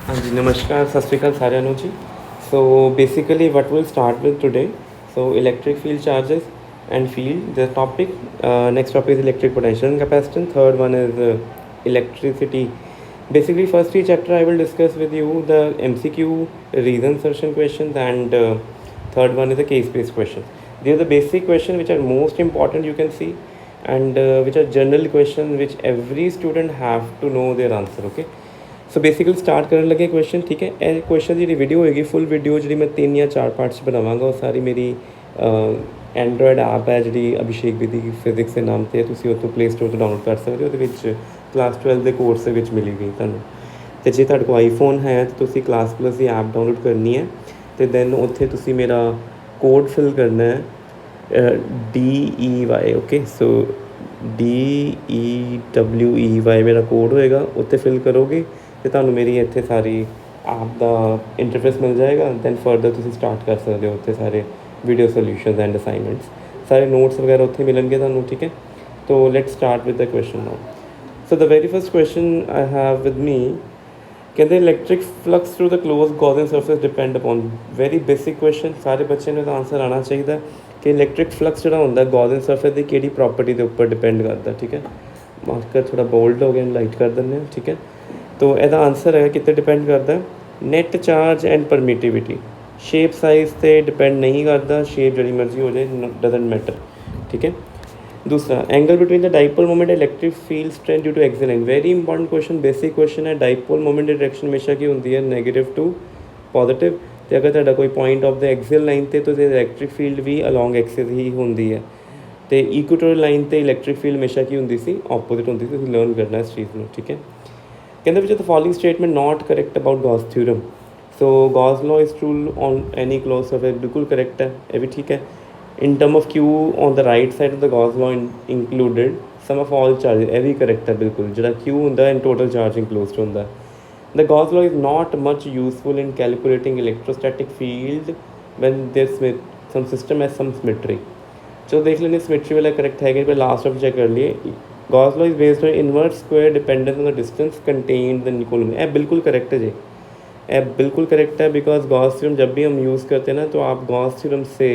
हाँ जी, नमस्कार, सत श्री अकाल साਰਿਆਂ ਨੂੰ जी। So basically what we'll start with today, so electric field charges and field, the topic, next topic is electric potential and capacitance, third one is electricity. Basically first three chapter I will discuss with you the MCQ reason searching questions, and third one is a case based questions. These are the basic questions which are most important, you can see, and which are general questions which every student have to know their answer. Okay, so basically start करने लगे question. ठीक है, ਇਹ question जी video होएगी full video जी मैं 3 या 4 parts बनावांगा। और सारी मेरी एंड्रॉयड ऐप है जी अभिषेक विधि फिजिक्स के नाम से, ਤੁਸੀਂ ਉੱਥੋਂ प्ले स्टोर ਤੋਂ डाउनलोड कर सकते हो। ਉਹਦੇ ਵਿੱਚ क्लास 12 ਦੇ ਕੋਰਸ ਦੇ ਵਿੱਚ ਮਿਲੇਗੀ ਤੁਹਾਨੂੰ। ਤੇ ਜੇ ਤੁਹਾਡੇ ਕੋਲ ਆਈਫੋਨ ਹੈ ਤਾਂ ਤੁਸੀਂ क्लास प्लस ਦੀ ऐप डाउनलोड करनी है, ਤੇ ਦੈਨ ਉੱਥੇ ਤੁਸੀਂ ਮੇਰਾ ਕੋਡ ਫਿਲ ਕਰਨਾ ਹੈ DEY। ओके, सो DEWEY मेरा कोड होएगा, उत्थे फिल करोगे तो ਤੁਹਾਨੂੰ ਮੇਰੀ ਇੱਥੇ ਸਾਰੀ ऐप ਦਾ इंटरफेस मिल जाएगा। दैन फर्दर ਤੁਸੀਂ स्टार्ट कर सकते हो उत्थे सारे वीडियो सोल्यूशंस एंड असाइनमेंट्स, सारे नोट्स वगैरह उत्थे मिलेंगे ਤੁਹਾਨੂੰ। ठीक है, तो let's start with the question now. So the very first question I have with me, कहते electric flux through the close Gaussian surface depend upon. Very basic question, सारे बच्चे ने आंसर आना चाहिए कि इलैक्ट्रिक फ्लक्स जो होंगे गॉसियन सरफेस की किहड़ी प्रॉपर्टी के उपर डिपेंड करता। ठीक है, मार्कर थोड़ा बोल्ड हो गया, लाइट कर दें। ठीक है, तो यदा आंसर है कितने डिपेंड करता है, net charge and permittivity. Shape size से डिपेंड नहीं करता, शेप जड़ी मर्जी हो जाए, डजेंट मैटर। ठीक है, दूसरा angle between the dipole moment electric field strength due to axial line. Very important question, basic question है। डाइपोल मोमेंट की डायरेक्शन हमेशा की होती है नैगेटिव टू पॉजिटिव, तो अगर तुहाडा कोई point of the axial line से तो इलैक्ट्रिक फील्ड भी अलॉन्ग एक्सिस ही होंगी है। तो इक्वेटोरियल लाइन से इलैक्ट्रिक फील्ड हमेशा की होंगी सी ऑपोजिट होंगी सी, लर्न करना इस चीज़ में। ठीक है, कहते which the following statement not correct about Gauss theorem. So Gauss law is true on any close surface, बिल्कुल करेक्ट है, ये भी ठीक है। In term of Q on the right side of the Gauss law included sum of all charges, ये भी correct है बिल्कुल। जो क्यू होंगे इन टोटल चार्ज इंक्लोज होंगे। The Gauss law is not much useful in calculating electrostatic field when there some system has some symmetry. चलो देख लेंगे सिमेट्री वाला करेक्ट है कि लास्ट ऑफ चेक कर लिए। Gauss law is based on inverse square dependence on the distance contained in coulomb. ये बिल्कुल करेक्ट है जी, ये बिल्कुल करेक्ट है। बिकॉज गॉस थ्योरम जब भी हम यूज़ करते हैं ना, तो आप गॉस थ्योरम से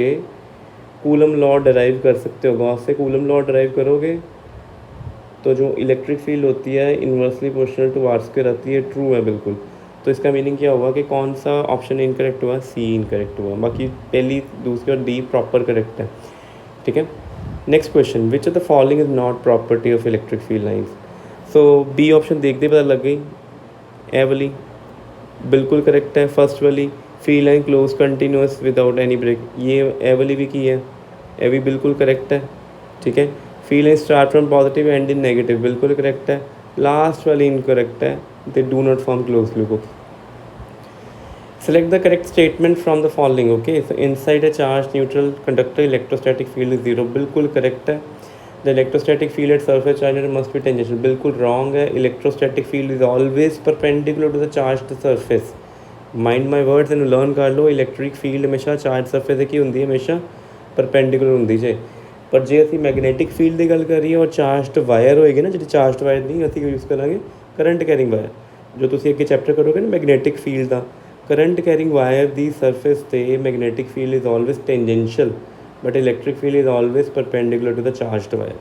कूलम लॉ डराइव कर सकते हो। गॉस से कूलम लॉ डराइव करोगे तो जो इलेक्ट्रिक फील्ड होती है inversely proportional to r square आती है, ट्रू है बिल्कुल। तो इसका मीनिंग क्या हुआ कि कौन सा ऑप्शन इनकरेक्ट हुआ, सी इनकरेक्ट हुआ। बाकी पहली दूसरी और डी प्रॉपर करेक्ट है। ठीक है, next question, which of the following is not property of electric field lines. So B option देखते पता लग गई, ए वाली बिल्कुल करेक्ट है। फर्स्ट वाली field line close continuous without any break, ये ए वाली भी की है, ये भी बिल्कुल करेक्ट है। ठीक है, field line start from positive and in negative, बिल्कुल करेक्ट है। लास्ट वाली इनकरेक्ट है, they do not form close loop. Select the correct statement from the following. Okay, so inside a charged neutral conductor electrostatic field is zero, बिल्कुल correct है। The electrostatic field at surface charge must be tangential, बिल्कुल wrong है। electrostatic field is always perpendicular to the charged surface, mind my words and learn कर लो। electric field हमेशा charged surface की होंगी है, हमेशा perpendicular होंगी जे। पर जे असी मैगनेटिक फील्ड की गल करिए और चार्जड वायर होएगी ना, जी चार्जड वायर नहीं असी यूज़ करांगे करंट कैरिंग वायर, जो तुसी अगे चैप्टर करोगे ना मैगनेटिक फील्ड का। करंट कैरिंग वायर दी सरफेस ते magnetic field is always tangential, but electric field is always perpendicular to the charged wire.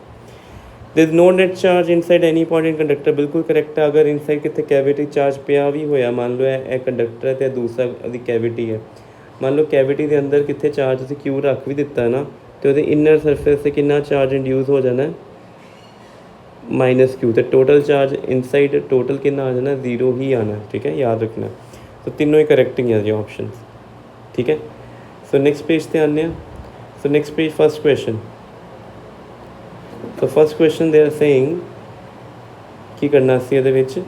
There is no net charge inside any point in conductor, बिल्कुल correct है। अगर inside कितने cavity charge पिया भी होया, मान लो यह कंडक्टर है तो दूसरा दी कैविटी है, मान लो कैविटी के अंदर कितने चार्ज असीं क्यू रख भी दिता है ना, तो वो इनर सरफेस से कितना चार्ज इंड्यूस हो जाना है, माइनस क्यू। तो टोटल चार्ज इनसाइड टोटल कितना आ जाना, जीरो ही आना है। ठीक है, याद रखना। तो तीनों ही करेक्टिंग है ये ऑप्शन। ठीक है, सो नेक्स्ट पेज से आने। So next page first question. तो first question they are saying की करना सी ਇਹਦੇ ਵਿੱਚ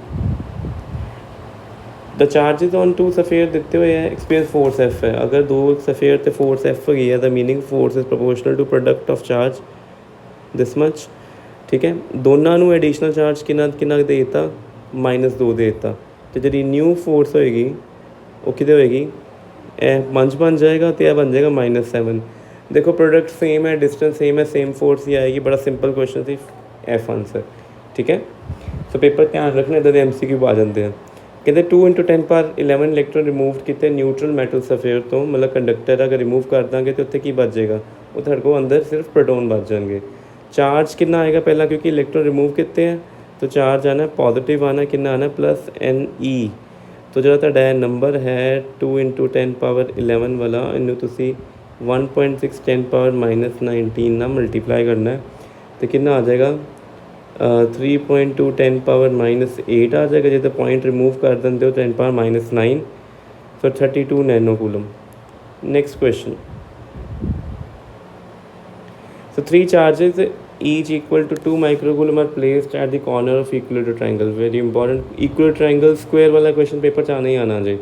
the charges on two sphere दिते हुए हैं, एक्सपीरियंस फोर्स एफ है। अगर दो सफेयर तो फोर्स एफ गई है, the meaning force is proportional to product of charge this much. ठीक है, दोनों एडिशनल चार्ज कितना कितना दे दिता, -2 दे दिता। तो जी न्यू फोर्स होएगी वो कि होएगी, ए 5 बन जाएगा तो यह बन जाएगा -7। देखो प्रोडक्ट सेम है, डिस्टेंस सेम है, सेम फोर्स ही आएगी। बड़ा सिंपल क्वेश्चन थी, एफ आंसर। ठीक है, सो पेपर ध्यान रखना, इधर MCQ आ जाते हैं। कहते 2 × 10⁻11 ਇਲੈਕਟ੍ਰੋਨ ਰਿਮੂਵਡ ਕੀਤੇ ਨਿਊਟਰਲ ਮੈਟਲ ਸਫੇਅਰ ਤੋਂ, ਮਤਲਬ ਕੰਡਕਟਰ ਅਗਰ ਰਿਮੂਵ ਕਰ ਦਾਂਗੇ ਤਾਂ ਉੱਥੇ ਕੀ ਬਚ ਜਾਏਗਾ, ਉਹ ਤੁਹਾਡੇ ਕੋਲ ਅੰਦਰ ਸਿਰਫ ਪ੍ਰੋਟੋਨ ਬਚ ਜਾਣਗੇ। ਚਾਰਜ ਕਿੰਨਾ ਆएगा ਪਹਿਲਾਂ, क्योंकि इलेक्ट्रॉन रिमूव किते हैं तो चार्ज आना पॉजिटिव आना, कितना आना +Ne। तो जो ਤੁਹਾਡਾ नंबर है 2 × 10⁻11 वाला, इनू तुसी 1.6 10⁻−19 ਨਾਲ ਮਲਟੀਪलाई करना है तो कितना आ जाएगा 3.2 10⁻−8 आ जाएगा। जो तो पॉइंट रिमूव कर देंगे हो 10⁻−9, तो 32 nano coulomb. Next question. So 3 charges each equal to 2 microcoulomb are placed at the corner of equilateral triangle। Very important, equilateral triangle square वाला question पेपर च आना ही आना जी।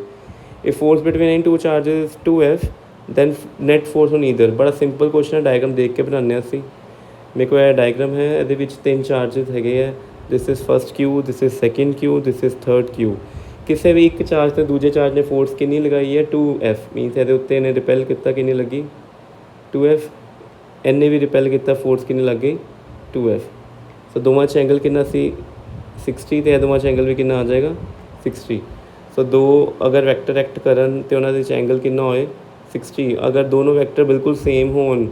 If force between any two charges is 2F, then net force on either। बड़ा simple question है, diagram देख के बनाने ਅਸੀਂ। मेरे को ਇਹ डायग्राम है, ਇਹਦੇ ਵਿੱਚ 3 ਚਾਰजेस ਹੈਗੇ ਆ। This is first Q, this is second Q, this is third Q. ਕਿਸੇ ਵੀ ਇੱਕ ਚਾਰਜ ਤੇ ਦੂਜੇ ਚਾਰਜ ਨੇ ਫੋਰਸ ਕਿੰਨੀ ਲਗਾਈ ਹੈ 2F, ਮੀਨਸ ਇਹਦੇ ਉੱਤੇ ਇਹਨੇ ਰਿਪੈਲ ਕੀਤਾ, ਕਿੰਨੀ ਲੱਗੀ 2F। ਇਹਨੇ ਵੀ ਰਿਪੈਲ ਕੀਤਾ, ਫੋਰਸ ਕਿੰਨੀ ਲੱਗ ਗਈ 2F। ਸੋ ਦੋਵਾਂ 'ਚ ਐਂਗਲ ਕਿੰਨਾ ਸੀ 60, ਤੇ ਇਹ ਦੋਵਾਂ 'ਚ ਐਂਗਲ ਵੀ ਕਿੰਨਾ ਆ ਜਾਏਗਾ 60। ਸੋ ਦੋ ਅਗਰ ਵੈਕਟਰ ਐਕਟ ਕਰਨ ਤੇ ਉਹਨਾਂ ਦੇ 'ਚ ਐਂਗਲ ਕਿੰਨਾ ਹੋਏ 60। ਅਗਰ ਦੋਨੋਂ ਵੈਕਟਰ ਬਿਲਕੁਲ ਸੇਮ ਹੋਣ,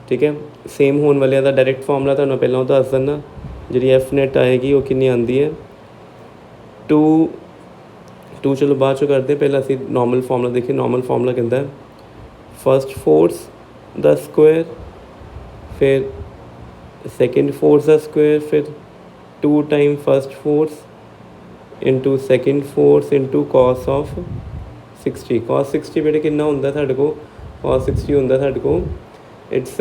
ਠੀਕ ਹੈ, ਸੇਮ ਹੋਣ ਵਾਲਿਆਂ ਦਾ ਡਾਇਰੈਕਟ ਫਾਰਮੂਲਾ ਤੁਹਾਨੂੰ ਪਹਿਲਾਂ ਉਹ ਦੱਸ ਦਿੰਦਾ। ਜਿਹੜੀ ਐਫ ਨੈਟ ਆਏਗੀ ਉਹ ਕਿੰਨੀ ਆਉਂਦੀ ਹੈ 2 ਚਲੋ ਬਾਅਦ 'ਚੋਂ ਕਰਦੇ, ਪਹਿਲਾਂ ਅਸੀਂ ਨੋਰਮਲ ਫਾਰਮੂਲਾ ਦੇਖੀਏ। ਨੋਰਮਲ ਫਾਰਮੂਲਾ ਕਹਿੰਦਾ ਹੈ ਫਸਟ ਫੋਰਸ ਦਾ ਸਕੁਆਇਰ, फिर सेकेंड फोर्स का स्क्वायर, फिर 2 time first force into second force into cos of 60। Cos 60 बेटे कितना होंगे साढ़े को, कॉस 60 होंगे साढ़े को इट्स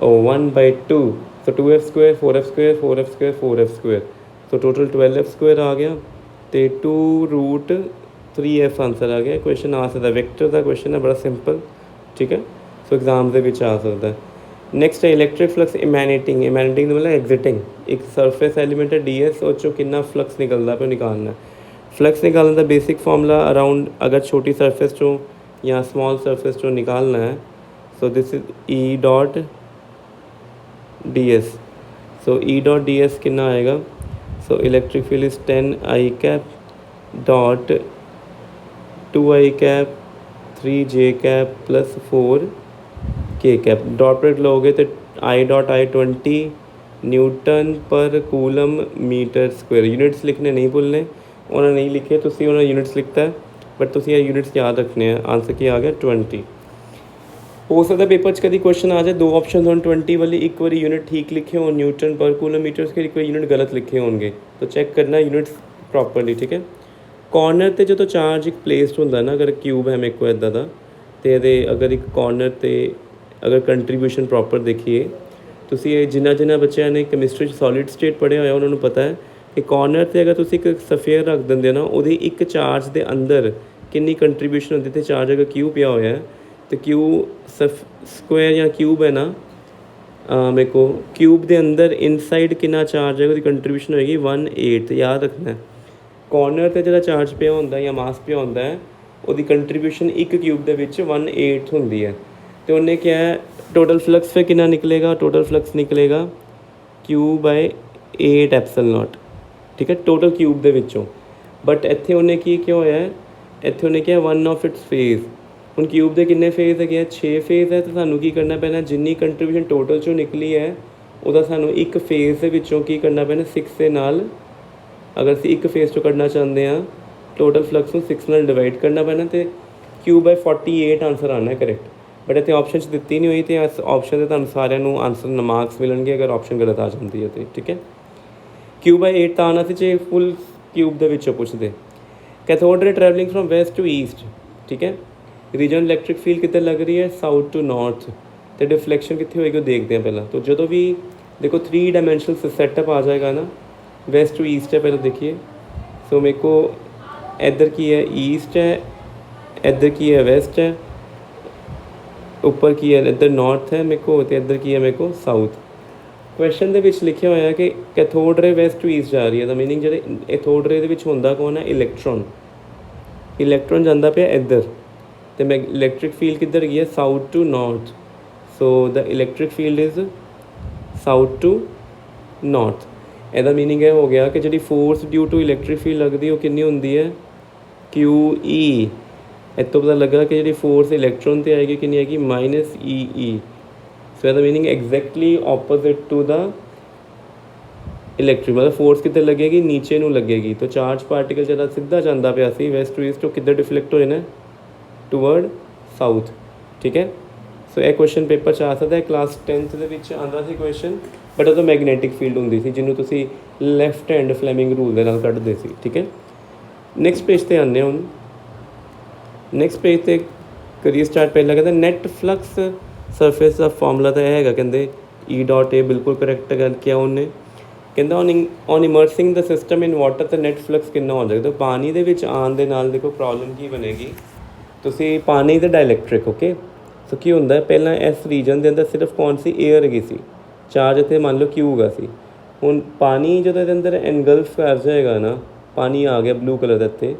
1/2। तो 2F square 4F square 4F square 4F square, तो टोटल 12F स्क्वायर आ गया, तो 2√3F आंसर आ गया। क्वेश्चन आ सकता है, वैक्टर का क्वेश्चन है, बड़ा सिंपल, ठीक है। सो एग्जाम के आ सकता है। नैक्सट है इलैक्ट्रिक फ्लक्स इमैनेटिंग। इमैनेटिंग मतलब एग्जिटिंग। एक सरफेस एलीमेंट है DS, और चो कितना फ्लक्स निकलता पे निकालना है। फ्लक्स निकालने का बेसिक फॉर्मूला अराउंड, अगर छोटी सरफेस चो या स्मॉल सरफेस चो निकालना है, so this is E.ds। So E.ds कितना आएगा, so electric field is 10I cap dot 2I cap 3J cap plus 4K cap. Dot product लोगे तो I.I 20 न्यूटन पर कूलम मीटर स्क्वायर। यूनिट्स लिखने नहीं भूलने, उन्होंने नहीं लिखे तो उन्होंने यूनिट्स लिखता है, बट तुम ये यूनिट्स याद रखने हैं। आंसर क्या आ गया 20। हो सकता है पेपर कभी क्वेश्चन आ जाए, 2 ऑप्शन हो 20 वाली, एक बार यूनिट ठीक लिखे हो न्यूटन पर कूलम मीटर स्क्वायर, एक बार यूनिट गलत लिखे होंगे, तो चेक करना यूनिट्स प्रॉपरली, ठीक है। कॉर्नर ਤੇ जो चार्ज एक प्लेसड ਹੁੰਦਾ ना, अगर क्यूब है मेरे को इदा का, तो ये अगर एक कॉर्नर ਤੇ अगर कंट्रीब्यूशन प्रॉपर देखिए, ਤੁਸੀਂ ਇਹ ਜਿਨ੍ਹਾਂ ਬੱਚਿਆਂ ਨੇ ਕੈਮਿਸਟਰੀ 'ਚ ਸੋਲਿਡ ਸਟੇਟ ਪੜ੍ਹਿਆ ਹੋਇਆ ਉਹਨਾਂ ਨੂੰ ਪਤਾ ਹੈ ਕਿ ਕੌਰਨਰ 'ਤੇ ਅਗਰ ਤੁਸੀਂ ਇੱਕ ਸਫੇਅਰ ਰੱਖ ਦਿੰਦੇ ਹੋ ਨਾ, ਉਹਦੀ ਇੱਕ ਚਾਰਜ ਦੇ ਅੰਦਰ ਕਿੰਨੀ ਕੰਟਰੀਬਿਊਸ਼ਨ ਹੁੰਦੀ। ਤੇ ਚਾਰਜ ਅਗਰ ਕਿਊ ਪਿਆ ਹੋਇਆ ਤੇ ਕਿਊ ਸਕੁਆਇਰ ਜਾਂ ਕਿਊਬ ਹੈ ਨਾ, ਮੇਰੇ ਕੋ ਕਿਊਬ ਦੇ ਅੰਦਰ ਇਨਸਾਈਡ ਕਿੰਨਾ ਚਾਰਜ ਹੈ, ਉਹਦੀ ਕੰਟਰੀਬਿਊਸ਼ਨ ਹੋਏਗੀ 1/8। ਯਾਦ ਰੱਖਣਾ, ਕੌਰਨਰ 'ਤੇ ਜਿਹੜਾ ਚਾਰਜ ਪਿਆ ਹੁੰਦਾ ਜਾਂ ਮਾਸ ਪਿਆ ਹੁੰਦਾ ਹੈ, ਉਹਦੀ ਕੰਟਰੀਬਿਊਸ਼ਨ ਇੱਕ ਕਿਊਬ ਦੇ ਵਿੱਚ 1/8 ਹੁੰਦੀ ਹੈ। तो उन्हें क्या है टोटल फ्लक्स फिर कितना निकलेगा, टोटल फ्लक्स निकलेगा Q/8 ε0, ठीक है, टोटल क्यूब दे विचों। बट इत्थे उन्हें की क्या होया है, इत्थे उन्हें क्या 1 ऑफ इट्स फेज। हुण क्यूब दे किन्ने फेज है, 6 फेज है, तो सानू की करना पैना, जिन्नी कंट्रीब्यूशन टोटल चों निकली है उहदा सानू एक फेज दे विचों की करना पैना 6 दे नाल। अगर असीं एक फेज चों कढना चाहते हैं, टोटल फ्लक्स नूं 6 नाल डिवाइड करना पैना, तो Q/48 आंसर आना है करेक्ट। बट इतने ऑप्शन दिती नहीं हुई, तो इस ऑप्शन से तुहानूं सारिਆਂ ਨੂੰ आंसर मार्क्स मिलणगे अगर ऑप्शन गलत आ जाती है तो, ठीक है। Q/8 ਤਾਂ ਆਉਣਾ ਸੀ ਜੇ फुल क्यूब ਦੇ ਵਿੱਚੋਂ ਪੁੱਛਦੇ। Cathode ray travelling from west to east, ठीक है। रीजन इलैक्ट्रिक फील्ड कितने लग रही है, साउथ टू नॉर्थ, तो डिफ्लैक्शन कितने होएगी देखते हैं पहला। तो जो भी देखो 3 डायमेंशनल सेटअप आ जाएगा ना, वेस्ट टू ईस्ट है, पहले देखिए। सो मेरे को इधर की है ईस्ट है, इधर की है वेस्ट है, ऊपर की है इधर नॉर्थ है मेरे को, तो इधर की है मेरे को साउथ। क्वेश्चन के लिखे हुआ है कि cathode ray waste to east जा रही है, तो मीनिंग जो कैथोड रे होंदा कौन है, इलैक्ट्रॉन। इलैक्ट्रॉन जाता पे इधर, तो मैं इलैक्ट्रिक फील्ड किधर गई है, south to north. So the electric field is south to north. ਇਹਦਾ मीनिंग यह हो गया कि जी force due to electric field लगती है वो कितनी होंगी है क्यू ई इतों पता लगा कि जी फोर्स इलैक्ट्रॉन पर आएगी कि आएगी -EE। सो एदा meaning exactly opposite to the electric, मतलब फोर्स कितने लगेगी, नीचे नू लगेगी। तो चार्ज पार्टिकल जरा सीधा जाता पाया सी वैस्ट टू ईस्ट, किधर डिफ्लैक्ट हो जाना, टूवर्ड साउथ। ठीक है। सो यह क्वेश्चन पेपर आ सकता है। क्लास 10th के आता सी क्वेश्चन, बट उदों मैगनैटिक फील्ड होंगी सी जिन्होंने तुसी लैफ्ट हैंड फ्लैमिंग रूल के नाल कढ़दे सी। ठीक है। नैक्सट पेज पर आने हुण। नैक्सट पेज पर करिए स्टार्ट। पहला कहते नैट फ्लक्स सरफेस का फॉर्मूला तो यह है, कहते E.A बिल्कुल करैक्ट गल किया उन्हें। कहता on immersing the system in water तो नैट फ्लक्स कितना हो जाएगा। तो पानी दे विच आन दे नाल देखो प्रॉब्लम की बनेगी, तुसी पानी तो डायलैक्ट्रिक ओके। सो की होंदा है पहला इस रीजन के अंदर सिर्फ कौन सी एयर हैगी सी, चार्ज इतने मान लो क्यू गा सी। हुण पानी जो अंदर एनगल्फ कर जाएगा ना, पानी आ गया ब्लू कलर के,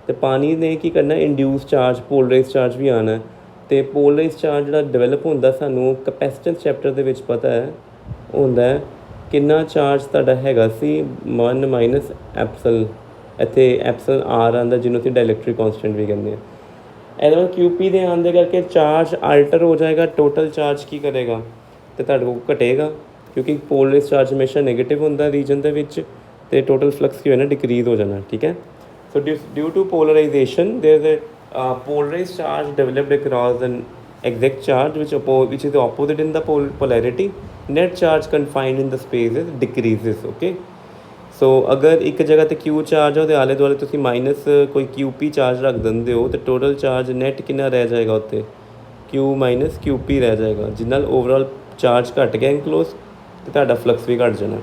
तो पानी ने की करना इंड्यूस चार्ज पोलराइज चार्ज भी आना है। तो पोलराइज चार्ज जो डिवेलप होंदा सानू कैपेसिटेंस चैप्टर के पता है होंदा है कितना चार्ज तुहाडा हैगा सी 1 माइनस एप्सल, इत्थे एप्सल आर आंदा जिन्होंने असीं डायलैक्ट्रिक कॉन्सटेंट भी कहते हैं। ਇਹਦਾ QP ਦੇ ਆਉਣ ਦੇ ਕਰਕੇ ਚਾਰਜ ਆਲਟਰ ਹੋ ਜਾਏਗਾ, ਟੋਟਲ ਚਾਰਜ ਕੀ ਕਰੇਗਾ ਤੇ ਤੁਹਾਡੇ ਕੋਲ ਘਟੇਗਾ, ਕਿਉਂਕਿ ਪੋਲਰਾਈਜ਼ ਚਾਰਜ ਹਮੇਸ਼ਾ ਨੈਗੇਟਿਵ ਹੁੰਦਾ ਰੀਜਨ ਦੇ ਵਿੱਚ, ਤੇ ਟੋਟਲ ਫਲਕਸ ਕੀ ਹੋਣਾ ਡਿਕਰੀਜ਼ ਹੋ ਜਾਣਾ। ਠੀਕ ਹੈ। So due to polarization there is a polarized charge developed across an exact charge which is opposite in the polarity, net charge confined in the space is decreases। okay। सो अगर एक जगह तो Q charge हो तो आले दुआले तुसी minus कोई QP charge रख देंगे हो, तो टोटल चार्ज नैट कितना रह जाएगा उत्ते, Q माइनस QP रह जाएगा, जिन्ना ओवरऑल चार्ज घट गया इनक्लोज, तो तुहाडा फ्लक्स भी घट जाना।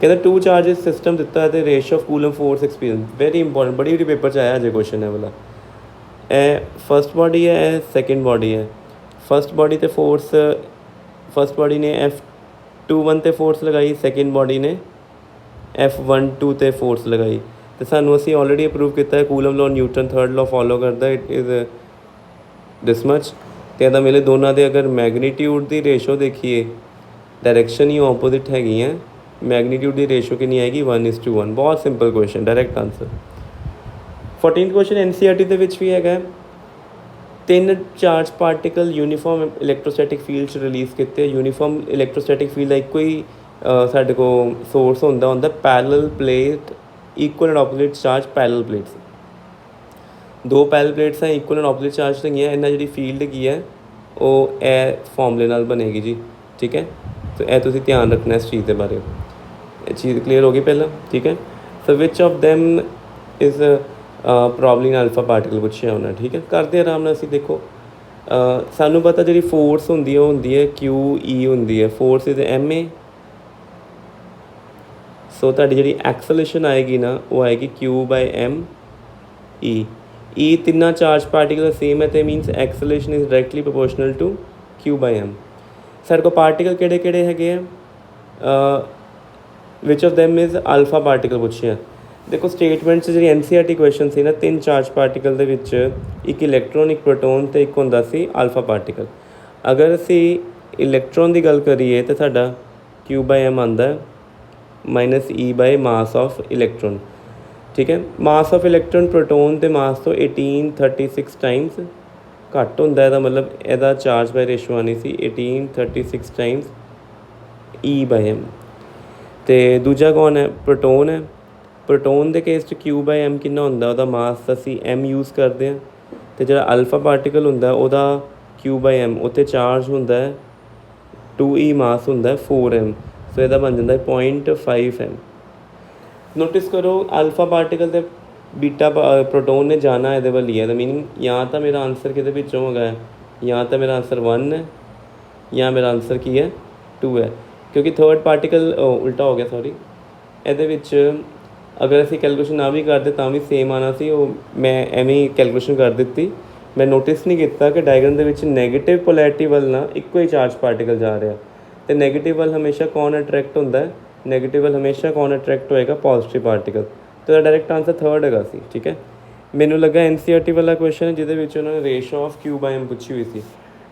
कहते टू चार्जिस सिस्टम दिता है, तो ratio of coulomb force experience very important, बड़ी बड़ी पेपर आया अजय क्वेश्चन है वाला। ए फर्स्ट बॉडी है, ए सैकेंड बॉडी है। फर्स्ट बॉडी तो फोर्स, फर्स्ट बॉडी ने F21 ते फोर्स लगाई, सैकेंड बॉडी ने F12 ते फोर्स लगाई। तो सानू असी ऑलरेडी अप्रूव किया है coulomb law, Newton third law follow करता, इट इज़ दिस मच। तो यदा मेरे दोनों के अगर मैगनीट्यूड की रेशो देखिए, डायरैक्शन ही ऑपोजिट हैगी हैं, मैगनीट्यूड की रेशो कितनी आएगी 1:1। बहुत simple question, direct answer. 14th question NCERT के भी है, 3 charge particle uniform electrostatic field release किए। यूनीफॉर्म इलैक्ट्रोस्टैटिक फील्ड का एको ही साढ़े को सोर्स होंदा parallel plate, equal and opposite charge parallel plates, 2 parallel plates हैं, इक्वल एंड ऑपोजिट चार्ज तो इन्ना जी फील्ड की है वो ए फॉर्मूले नाल बनेगी जी। ठीक है। तो यह तुसीं ध्यान रखना इस चीज़ के बारे, चीज़ क्लीयर होगी पहला। ठीक है। So which of them is problem in alpha particle पुछया होना। ठीक है। करते आराम नाल असीं देखो, सानू पता जी फोर्स होंदी है QE होंदी है, फोर्स इज़ MA। सो तुहाडी जी एक्सलेशन आएगी ना, वो आएगी Q/M/E। E 3 charge particle same है, तो means acceleration is directly proportional to Q/M। साढ़े को पार्टिकल किहड़े किहड़े हैगे आ, which of them is alpha particle पुछया। देखो स्टेटमेंट्स जी NCERT क्वेश्चन सी ना, 3 चार्ज पार्टिकल दे विच एक इलैक्ट्रॉन, एक प्रोटोन तो एक होंदा सी अल्फा पार्टिकल। अगर असी इलैक्ट्रॉन की गल करिए तो साडा Q/M आंदा है -E/ मास ऑफ इलैक्ट्रॉन। ठीक है। मास ऑफ इलैक्ट्रॉन प्रोटोन के मास तो 1836 टाइम्स घट होंदा है, मतलब यदा चार्ज बाय रेशो आनी सी 1836 टाइम्स E/M। तो दूजा कौन है, प्रोटोन है। प्रोटोन के केस Q/M कितना होंदा, उहदा मास असी M यूज़ करते हैं। तो जो अल्फा पार्टिकल होंदा उहदा Q/M उत्ते चार्ज होंदा है 2E, मास होंदा है 4M। सो यदा बन जाता है 0.5M। नोटिस करो अल्फा पार्टिकल तो बीटा प्रोटोन ने जाना है वाली है, तो मीनिंग या तो मेरा आंसर कि होगा है, या तो मेरा आंसर 1 है, या मेरा आंसर की है 2 है, क्योंकि थर्ड पार्टिकल उल्टा हो गया सॉरी। ये अगर असी कैलकुलेशन ना भी करते तो भी सेम आना सी, मैं एवं कैलकुलेशन कर दी। मैं नोटिस नहीं किया कि डायग्राम के नैगेटिव पोलैरिटी वाल ना एको ही चार्ज पार्टिकल जा रहा, तो नैगेटिव वाल हमेशा कौन अट्रैक्ट होंदा है, नैगेटिव वाल हमेशा कौन अट्रैक्ट होएगा, पॉजिटिव पार्टिकल। तो डायरैक्ट आंसर थर्ड है सी। ठीक है। मैनू लगा NCERT वाला क्वेश्चन है जिहदे उन्होंने रेशो ऑफ Q/M पूछी हुई सी,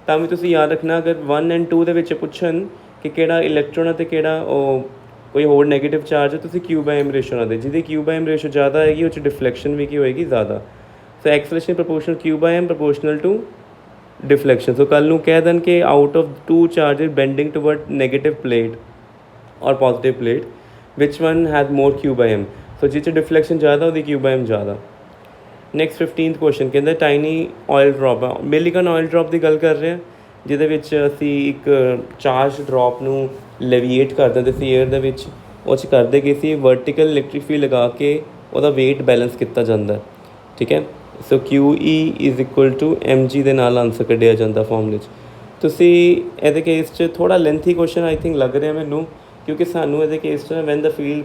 तां भी तुसीं याद रखना अगर 1 और 2 दे विच पुछन कि किहड़ा इलैक्ट्रॉन है तो किहड़ा ਕੋਈ ਹੋਰ ਨੈਗੇਟਿਵ ਚਾਰਜ ਹੈ ਤੁਸੀਂ Q/M ਰੇਸ਼ੋ ਨਾਲ ਦੇ, ਜਿਹਦੀ Q/M ਰੇਸ਼ੋ ਜ਼ਿਆਦਾ ਆਏਗੀ ਉਹ 'ਚ ਡਿਫਲੈਕਸ਼ਨ ਵੀ ਕੀ ਹੋਏਗੀ ਜ਼ਿਆਦਾ। ਸੋ ਐਕਸਲਰੇਸ਼ਨ ਪ੍ਰਪੋਰਸ਼ਨਲ Q/M ਪ੍ਰਪੋਰਸ਼ਨਲ ਟੂ डिफ्लैक्शन। सो कल कह दें कि out of two charges bending toward negative plate और positive plate which one has more Q/M। सो जिस डिफ्लैक्शन ज़्यादा वो Q/M ज़्यादा। नैक्सट 15th क्वेश्चन कहते tiny oil drop Millikan oil drop की गल कर रहे हैं जिहदे विच असी एक चार्ज ड्रॉप नूं लेविएट कर दिंदे सी एयर दे विच, ਉਹ 'ਚ ਕਰਦੇ ਕੀ ਸੀ वर्टिकल इलैक्ट्रिक फील्ड लगा के ਉਹਦਾ वेट बैलेंस किया ਜਾਂਦਾ। ठीक है। So QE is equal to mg ਦੇ ਨਾਲ ਆਂਸਰ ਕੱਢਿਆ ਜਾਂਦਾ ਫਾਰਮੂਲੇ 'ਚ। ਤੁਸੀਂ ਇਹਦੇ ਕੇਸ 'ਚ ਥੋੜ੍ਹਾ ਲੈਂਥੀ ਕੁਐਸਚਨ ਆਈ ਥਿੰਕ ਲੱਗ ਰਿਹਾ ਮੈਨੂੰ, ਕਿਉਂਕਿ ਸਾਨੂੰ ਇਹਦੇ ਕੇਸ 'ਚ when the field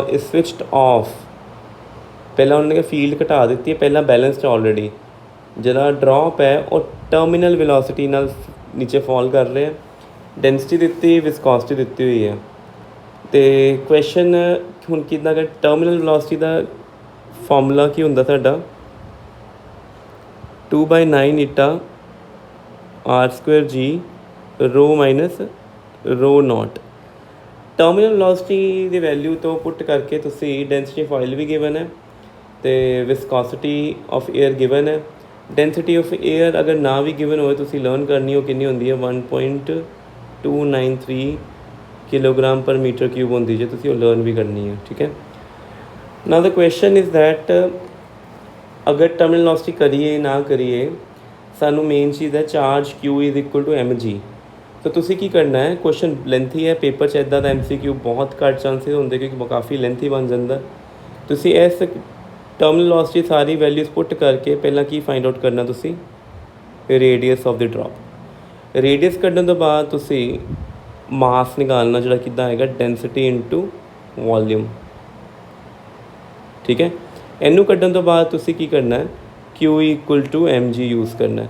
is switched off, ਪਹਿਲਾਂ ਉਹਨਾਂ ਨੇ ਫੀਲਡ ਘਟਾ ਦਿੱਤੀ ਹੈ, ਪਹਿਲਾਂ ਬੈਲੈਂਸ 'ਚ ਆਲਰੇਡੀ ਜਿਹੜਾ ਡਰੋਪ ਹੈ ਉਹ ਟਰਮੀਨਲ ਵੈਲੋਸਿਟੀ ਨਾਲ ਨੀਚੇ ਫਾਲ ਕਰ ਰਿਹਾ। ਡੈਂਸਿਟੀ ਦਿੱਤੀ, ਵਿਸਕੋਸਿਟੀ ਦਿੱਤੀ ਹੋਈ ਹੈ। ਅਤੇ ਕੁਐਸਚਨ ਹੁਣ ਕਿੱਦਾਂ ਕਿ ਟਰਮੀਨਲ ਵੈਲੋਸਿਟੀ ਦਾ ਫਾਰਮੂਲਾ ਕੀ ਹੁੰਦਾ ਸਾਡਾ 2/9 eta r² g rho minus rho naught. Terminal velocity ਦੀ ਵੈਲਿਊ ਤੋਂ ਪੁੱਟ ਕਰਕੇ ਤੁਸੀਂ ਡੈਂਸਿਟੀ ਆਫ ਆਇਲ ਵੀ ਗਿਵਨ ਹੈ ਅਤੇ ਵਿਸਕੋਸਿਟੀ ਆਫ ਏਅਰ ਗਿਵਨ ਹੈ। ਡੈਂਸਿਟੀ ਆਫ ਏਅਰ ਅਗਰ ਨਾ ਵੀ ਗਿਵਨ ਹੋਵੇ ਤੁਸੀਂ ਲਰਨ ਕਰਨੀ ਹੋ ਕਿੰਨੀ ਹੁੰਦੀ ਹੈ 1.293 किलोग्राम पर मीटर क्यूब होती है, तुसी लर्न भी करनी है। ठीक है। Now the question is that अगर टर्मिनल वेलोसिटी करिए ना करिए सानू मेन चीज़ है charge Q is equal to mg। तो तुसी की करना है, क्वेश्चन लेंथी है, पेपर च इदा का MCQ बहुत घट चांसिस होंगे क्योंकि काफ़ी लेंथी बन जाता। तुसी इस टर्मिनल वेलोसिटी सारी वैल्यूज़ पुट करके पहला की फाइंड आउट करना, तुसी radius of the drop. Radius कढ़ने तो बाद तुसी मास निकालना जो कि डेंसिटी इंटू वॉल्यूम। ठीक है। इनू कढ़न तो बाद तुसी की करना है Q equal to mg use करना है।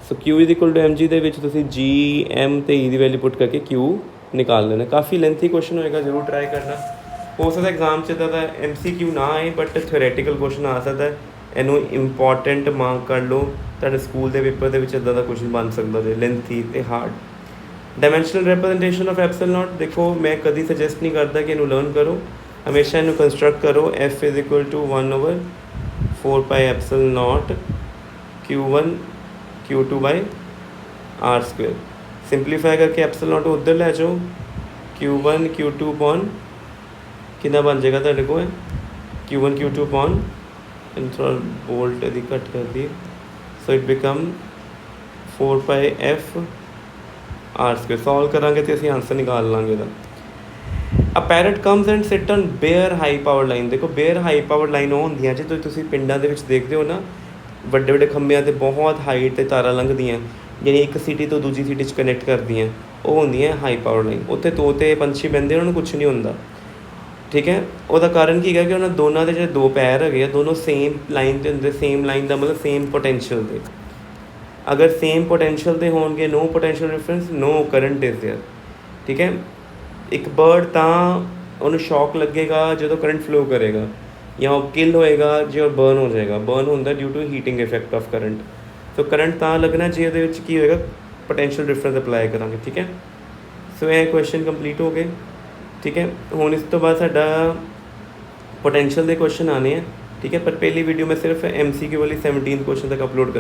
So Q is equal to mg दे विच तुसी G M ते E की वैल्यू पुट करके Q निकाल लेना। काफ़ी लेंथी क्वेश्चन होएगा, जरूर ट्राई करना। हो सकता एग्जाम से इदा MCQ ना आए बट थ्योरैटिकल क्वेश्चन आ सकता है, इनू इंपॉर्टेंट मार्क कर लो, तुहाडे स्कूल के पेपर के इदा का क्वेश्चन बन सकता है लेंथी तो hard. Dimensional representation of एप्सल not देखो मैं कभी सजेस्ट नहीं करता कि इनू लर्न करो, हमेशा इनू कंस्ट्रक्ट करो। F is equal to 1/4 epsilon naught Q1 Q2 by r²। Simplify करके एप्सल नॉट उधर लै जाओ, Q1 Q2 अपॉन कितना बन जाएगा तुहाडे कोल Q1 Q2 अपॉन थोड़ा बोल्ट यदि घट कर दी, so it become 4πf r²। Solve करांगे तो असीं आंसर निकाल लांगे दा। A parrot comes and sit on bare high power line. देखो बेयर हाई पावर लाइन वो होंदियां जो तुसीं पिंडां दे विच देखदे हो ना, ਵੱਡੇ ਵੱਡੇ ਖੰਭਿਆਂ 'ਤੇ ਬਹੁਤ ਹਾਈਟ 'ਤੇ ਤਾਰਾਂ ਲੰਘਦੀਆਂ ਜਿਹੜੀ ਇੱਕ ਸਿਟੀ ਤੋਂ ਦੂਜੀ ਸਿਟੀ 'ਚ ਕਨੈਕਟ ਕਰਦੀਆਂ, ਉਹ ਹੁੰਦੀਆਂ ਹਾਈ ਪਾਵਰ ਲਾਈਨ। ਉੱਥੇ ਤੋਤੇ ਪੰਛੀ ਬਹਿੰਦੇ ਉਹਨਾਂ ਨੂੰ ਕੁਛ ਨਹੀਂ ਹੁੰਦਾ। ਠੀਕ ਹੈ। ਉਹਦਾ ਕਾਰਨ ਕੀ ਹੈ ਕਿ ਉਹਨਾਂ ਦੋਨਾਂ ਦੇ ਜਿਹੜੇ ਦੋ ਪੈਰ ਹੈਗੇ ਆ ਦੋਨੋਂ ਸੇਮ ਲਾਈਨ 'ਤੇ ਹੁੰਦੇ। ਸੇਮ ਲਾਈਨ ਦਾ ਮਤਲਬ ਸੇਮ ਪੋਟੈਂਸ਼ੀਅਲ 'ਤੇ। अगर सेम पोटेंशियल दे होंगे no potential difference no current is there. ठीक है। एक बर्ड तां उन्हें शॉक लगेगा जो करंट फ्लो करेगा, या वो किल होएगा जो बर्न हो जाएगा। बर्न होता due to heating effect of current. तो करंट तां लगना जो की होएगा पोटेंशियल डिफरेंस अप्लाई करांगे। ठीक है। सो यह क्वेश्चन कंप्लीट हो गए। ठीक है। हुण इस तो बाद साडा पोटेंशियल के क्वेश्चन आने हैं। ठीक है। पर पहली वीडियो में सिर्फ MCQ वाली 17 क्वेश्चन तक अपलोड कर